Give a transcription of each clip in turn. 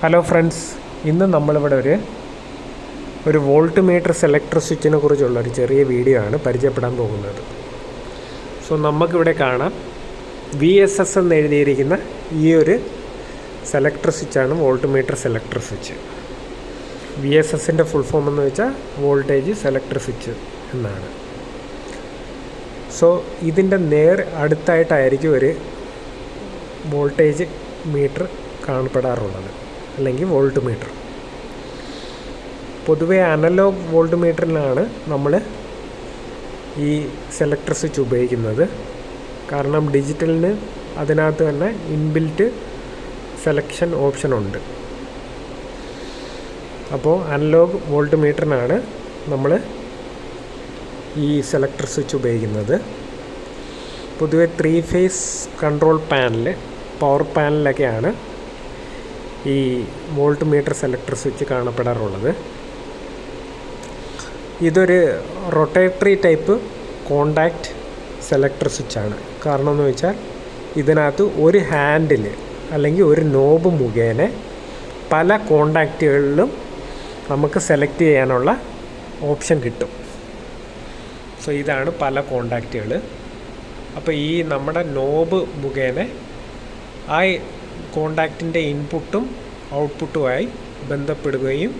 Hello friends, ഇന്ന് നമ്മളിവിടെ ഒരു വോൾട്ട് മീറ്റർ സെലക്ടർ സ്വിച്ചിനെ കുറിച്ചുള്ള ഒരു ചെറിയ വീഡിയോ ആണ് പരിചയപ്പെടാൻ പോകുന്നത്. സോ നമുക്കിവിടെ കാണാം VSS എന്ന് എഴുതിയിരിക്കുന്ന ഈ ഒരു സെലക്ടർ സ്വിച്ചാണ് വോൾട്ട് മീറ്റർ സെലക്ടർ സ്വിച്ച്. VSSൻ്റെ ഫുൾ ഫോം എന്ന് വെച്ചാൽ വോൾട്ടേജ് സെലക്ടർ സ്വിച്ച് എന്നാണ്. സോ ഇതിൻ്റെ അടുത്തായിട്ടായിരിക്കും ഒരു വോൾട്ടേജ് മീറ്റർ കാണപ്പെടാറുള്ളത്, അല്ലെങ്കിൽ വോൾട്ട് മീറ്റർ. പൊതുവേ അനലോഗ് വോൾട്ട് മീറ്ററിലാണ് നമ്മൾ ഈ സെലക്ടർ സ്വിച്ച് ഉപയോഗിക്കുന്നത്. കാരണം ഡിജിറ്റലിന് അതിനകത്ത് തന്നെ ഇൻബിൽറ്റ് സെലക്ഷൻ ഓപ്ഷൻ ഉണ്ട്. അപ്പോൾ അനലോഗ് വോൾട്ട് മീറ്ററിനാണ് നമ്മൾ ഈ സെലക്ടർ സ്വിച്ച് ഉപയോഗിക്കുന്നത്. പൊതുവെ 3 ഫേസ് കൺട്രോൾ പാനൽ, പവർ പാനലൊക്കെയാണ് ഈ വോൾട്ട് മീറ്റർ സെലക്ടർ സ്വിച്ച് കാണപ്പെടാറുള്ളത്. ഇതൊരു റൊട്ടേറ്ററി ടൈപ്പ് കോണ്ടാക്റ്റ് സെലക്ടർ സ്വിച്ചാണ്. കാരണം എന്ന് വെച്ചാൽ ഇതിനകത്ത് ഒരു ഹാൻഡിൽ അല്ലെങ്കിൽ ഒരു നോബ് മുഖേന പല കോണ്ടാക്റ്റുകളിലും നമുക്ക് സെലക്ട് ചെയ്യാനുള്ള ഓപ്ഷൻ കിട്ടും. സോ ഇതാണ് പല കോണ്ടാക്റ്റുകൾ. അപ്പോൾ ഈ നമ്മുടെ നോബ് മുഖേന ആ കോണ്ടാക്റ്റിൻ്റെ ഇൻപുട്ടും ഔട്ട്പുട്ടുമായി ബന്ധപ്പെടുകയും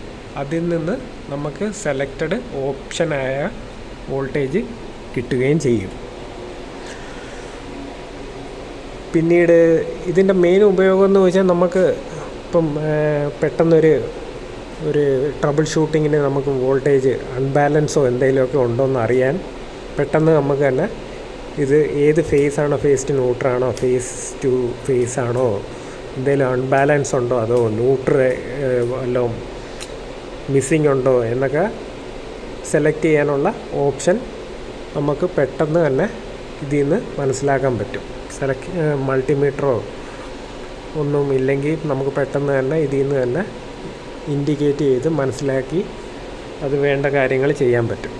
അതിൽ നിന്ന് നമുക്ക് സെലക്റ്റഡ് ഓപ്ഷനായ വോൾട്ടേജ് കിട്ടുകയും ചെയ്യും. പിന്നീട് ഇതിൻ്റെ മെയിൻ ഉപയോഗം എന്ന് വെച്ചാൽ നമുക്ക് ഇപ്പം പെട്ടെന്നൊരു ട്രബിൾ ഷൂട്ടിങ്ങിന് നമുക്ക് വോൾട്ടേജ് അൺബാലൻസോ എന്തെങ്കിലുമൊക്കെ ഉണ്ടോയെന്ന് അറിയാൻ പെട്ടെന്ന് നമുക്ക് തന്നെ ഇത് ഏത് ഫേസാണോ, ഫേസ് ടു ന്യൂട്രാണോ, ഫേസ് ടു ഫേസ് ആണോ, എന്തെങ്കിലും അൺബാലൻസ് ഉണ്ടോ, അതോ ന്യൂട്രൽ വല്ലതും മിസ്സിങ് ഉണ്ടോ എന്നൊക്കെ സെലക്ട് ചെയ്യാനുള്ള ഓപ്ഷൻ നമുക്ക് പെട്ടെന്ന് തന്നെ ഇതിൽ നിന്ന് മനസ്സിലാക്കാൻ പറ്റും. മൾട്ടിമീറ്ററോ ഒന്നും ഇല്ലെങ്കിൽ നമുക്ക് പെട്ടെന്ന് തന്നെ ഇതിൽ നിന്ന് തന്നെ ഇൻഡിക്കേറ്റ് ചെയ്ത് മനസ്സിലാക്കി അത് വേണ്ട കാര്യങ്ങൾ ചെയ്യാൻ പറ്റും.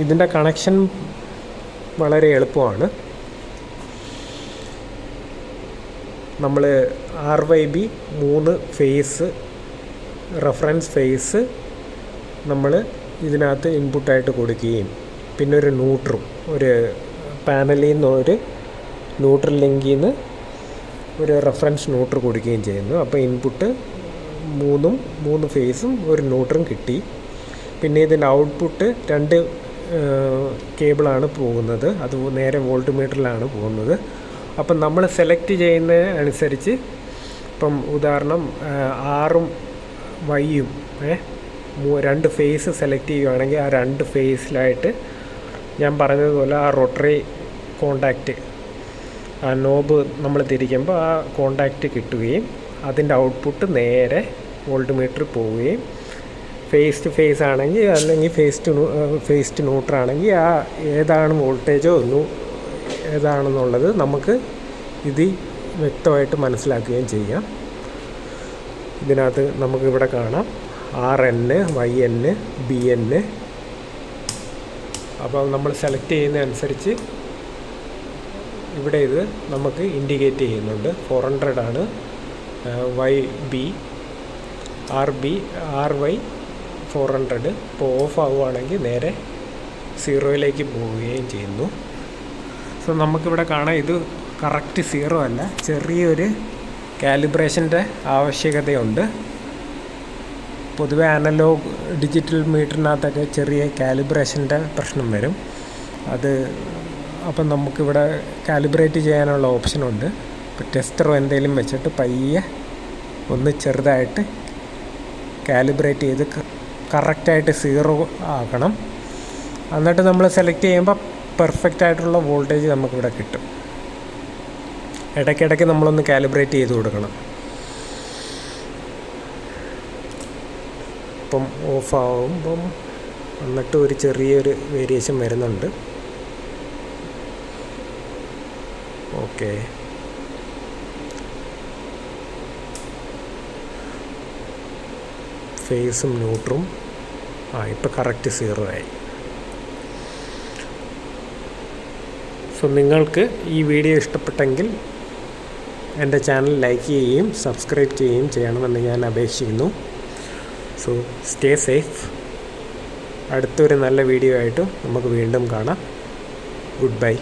ഇതിൻ്റെ കണക്ഷൻ വളരെ എളുപ്പമാണ്. നമ്മൾ RYB 3 ഫേസ് റെഫറൻസ് ഫേസ് നമ്മൾ ഇതിനകത്ത് ഇൻപുട്ടായിട്ട് കൊടുക്കുകയും പിന്നെ ഒരു ന്യൂട്രും, ഒരു പാനലിൽ നിന്ന് ഒരു ന്യൂട്രൽ ലിങ്കിൽ നിന്ന് ഒരു റെഫറൻസ് ന്യൂട്രൽ കൊടുക്കുകയും ചെയ്യുന്നു. അപ്പോൾ ഇൻപുട്ട് 3 ഫേസും ഒരു ന്യൂട്രും കിട്ടി. പിന്നെ ഇതിൻ്റെ ഔട്ട്പുട്ട് 2 കേബിളാണ് പോകുന്നത്, അത് നേരെ വോൾട്ട് മീറ്ററിലാണ് പോകുന്നത്. അപ്പം നമ്മൾ സെലക്ട് ചെയ്യുന്നതിന് അനുസരിച്ച്, ഇപ്പം ഉദാഹരണം R-ഉം Y-യും 2 ഫേസ് സെലക്ട് ചെയ്യുകയാണെങ്കിൽ ആ 2 ഫേസിലായിട്ട് ഞാൻ പറഞ്ഞതുപോലെ ആ റൊട്ടറി കോണ്ടാക്റ്റ്, ആ നോബ് നമ്മൾ തിരിക്കുമ്പോൾ ആ കോണ്ടാക്റ്റ് കിട്ടുകയും അതിൻ്റെ ഔട്ട്പുട്ട് നേരെ വോൾട്ട് മീറ്ററിൽ പോവുകയും ഫേസ് ടു ഫേസ് ആണെങ്കിൽ അല്ലെങ്കിൽ ഫേസ് ടു ന്യൂട്രാണെങ്കിൽ ആ ഏതാണ് വോൾട്ടേജോ ഏതാണെന്നുള്ളത് നമുക്ക് ഇത് വ്യക്തമായിട്ട് മനസ്സിലാക്കുകയും ചെയ്യാം. ഇതിനകത്ത് നമുക്കിവിടെ കാണാം RN, YN, BN. അപ്പോൾ നമ്മൾ സെലക്ട് ചെയ്യുന്നതനുസരിച്ച് ഇവിടെ ഇത് നമുക്ക് ഇൻഡിക്കേറ്റ് ചെയ്യുന്നുണ്ട്. 400 ആണ് YB, RY 400. ഇപ്പോൾ ഓഫ് ആവുകയാണെങ്കിൽ നേരെ 0യിലേക്ക് പോവുകയും ചെയ്യുന്നു. സോ നമുക്കിവിടെ കാണാം ഇത് കറക്റ്റ് 0 അല്ല, ചെറിയൊരു കാലിബ്രേഷൻ്റെ ആവശ്യകതയുണ്ട്. പൊതുവെ അനലോഗ് ഡിജിറ്റൽ മീറ്ററിനകത്തൊക്കെ ചെറിയ കാലിബ്രേഷൻ്റെ പ്രശ്നം വരും. അപ്പം നമുക്കിവിടെ കാലിബ്രേറ്റ് ചെയ്യാനുള്ള ഓപ്ഷനുണ്ട്. ഇപ്പോൾ ടെസ്റ്ററോ എന്തെങ്കിലും വെച്ചിട്ട് പയ്യെ ഒന്ന് ചെറുതായിട്ട് കാലിബ്രേറ്റ് ചെയ്ത് കറക്റ്റായിട്ട് 0 ആക്കണം. എന്നിട്ട് നമ്മൾ സെലക്ട് ചെയ്യുമ്പോൾ പെർഫെക്റ്റ് ആയിട്ടുള്ള വോൾട്ടേജ് നമുക്കിവിടെ കിട്ടും. ഇടയ്ക്കിടയ്ക്ക് നമ്മളൊന്ന് കാലിബ്രേറ്റ് ചെയ്ത് കൊടുക്കണം. ഇപ്പം ഓഫ് ആവുമ്പം എന്നിട്ട് ഒരു ചെറിയൊരു വേരിയേഷൻ വരുന്നുണ്ട്. ഓക്കെ, ഫേസും ന്യൂട്രും ഇപ്പോൾ കറക്റ്റ് 0 ആയി. സോ നിങ്ങൾക്ക് ഈ വീഡിയോ ഇഷ്ടപ്പെട്ടെങ്കിൽ എൻ്റെ ചാനൽ ലൈക്ക് ചെയ്യുകയും സബ്സ്ക്രൈബ് ചെയ്യുകയും ചെയ്യണമെന്ന് ഞാൻ അപേക്ഷിക്കുന്നു. So stay safe. അടുത്തൊരു നല്ല വീഡിയോ ആയിട്ട് നമുക്ക് വീണ്ടും കാണാം. Good bye.